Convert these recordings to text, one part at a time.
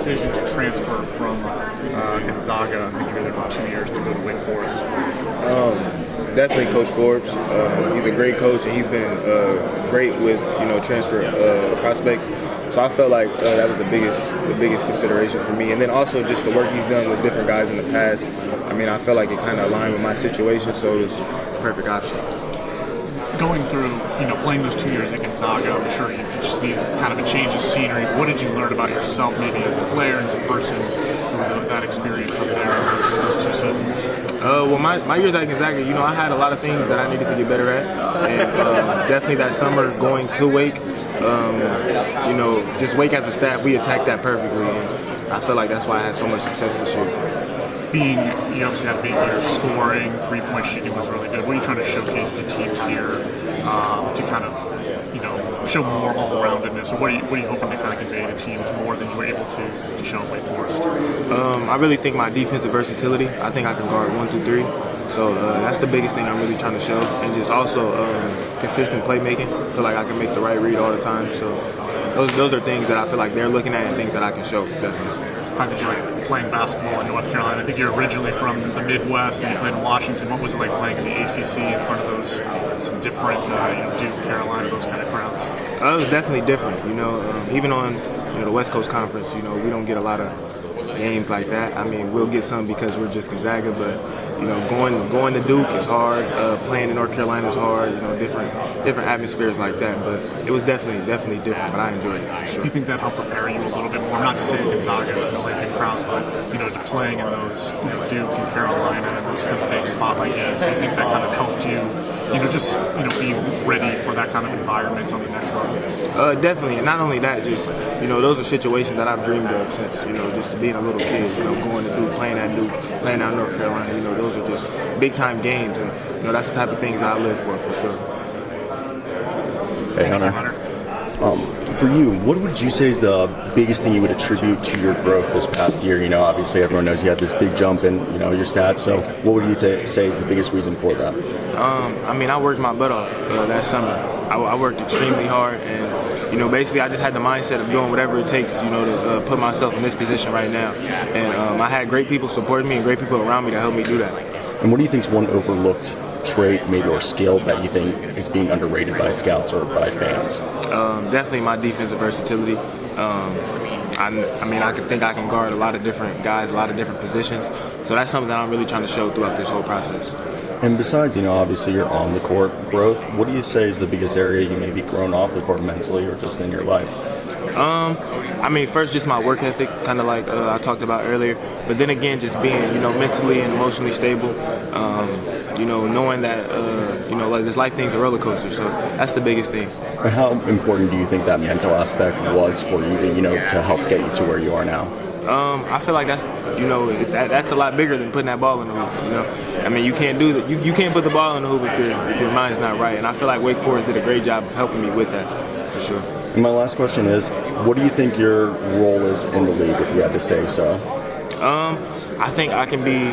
decision to transfer from Gonzaga, I think you were there for 2 years, to go to Wake Forest? Definitely Coach Forbes. He's a great coach, and he's been great with transfer prospects. So I felt like that was the biggest consideration for me. And then also just the work he's done with different guys in the past. I mean, I felt like it kind of aligned with my situation, so it was the perfect option. Going through, playing those 2 years at Gonzaga, I'm sure you just need kind of a change of scenery. What did you learn about yourself, maybe as a player and as a person, through that experience up there, those 2 seasons? Well, my years at Gonzaga, I had a lot of things that I needed to get better at, and definitely that summer going to Wake, just Wake as a staff, we attacked that perfectly, and I feel like that's why I had so much success this year. You obviously had a big year scoring, 3-point shooting was really good. What are you trying to showcase to teams here to kind of, show more all-roundedness? Or what are you hoping to kind of convey to teams more than you were able to show at Wake Forest? I really think my defensive versatility. I think I can guard 1 through 3. So that's the biggest thing I'm really trying to show. And just also consistent playmaking. I feel like I can make the right read all the time. So those are things that I feel like they're looking at and things that I can show, definitely. How did you like playing basketball in North Carolina? I think you're originally from the Midwest and you played in Washington. What was it like playing in the ACC in front of those some different, Duke, Carolina, those kind of crowds? It was definitely different. Even on the West Coast Conference, we don't get a lot of games like that. I mean, we'll get some because we're just Gonzaga, but going to Duke is hard. Playing in North Carolina is hard. Different atmospheres like that. But it was definitely different. But I enjoyed it. For sure. Do you think that helped prepare you a little bit more? Not to say Gonzaga doesn't play big crowds, but to playing in those Duke and Carolina and those kind of big spotlight games. Do you think that kind of helped you? Be ready for that kind of environment on the next level? Definitely, and not only that, just those are situations that I've dreamed of since just being a little kid. Going to Duke, playing at North Carolina. Those are just big time games, and that's the type of things that I live for sure. Hey, Hunter. For you, what would you say is the biggest thing you would attribute to your growth this past year? Obviously everyone knows you had this big jump in, your stats. So what would you say is the biggest reason for that? I worked my butt off that summer. I worked extremely hard, and basically I just had the mindset of doing whatever it takes, to put myself in this position right now. And I had great people supporting me and great people around me to help me do that. And what do you think is one overlooked trait, maybe, or skill that you think is being underrated by scouts or by fans? Definitely my defensive versatility. I think I can guard a lot of different guys, a lot of different positions. So that's something that I'm really trying to show throughout this whole process. And besides, obviously your on the court growth, what do you say is the biggest area you may be grown off the court mentally or just in your life? First just my work ethic, kind of like I talked about earlier. But then again, just being, mentally and emotionally stable. Knowing that, this life thing's a roller coaster. So that's the biggest thing. And how important do you think that mental aspect was for you to, to help get you to where you are now? I feel like that's a lot bigger than putting that ball in the hoop. You can't do that. You can't put the ball in the hoop if your mind's not right. And I feel like Wake Forest did a great job of helping me with that, for sure. And my last question is, what do you think your role is in the league, if you had to say so? I think I can be.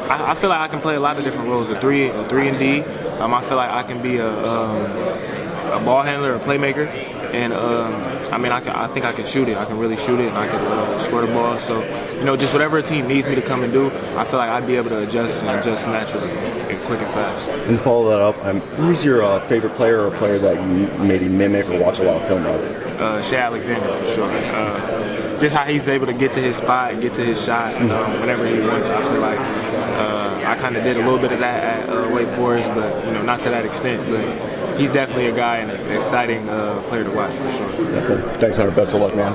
I feel like I can play a lot of different roles. A 3 and D. I feel like I can be a ball handler, a playmaker, and I think I can shoot it. I can really shoot it, and I can score the ball. So just whatever a team needs me to come and do, I feel like I'd be able to adjust naturally, and quick and fast. And to follow that up, who's your favorite player or player that you maybe mimic or watch a lot of film of? Shea Alexander, for sure. Just how he's able to get to his spot and get to his shot whenever he wants. I feel like I kind of did a little bit of that at Wake Forest, but not to that extent. But he's definitely a guy and an exciting player to watch, for sure. Thanks, Hunter. Best of luck, man.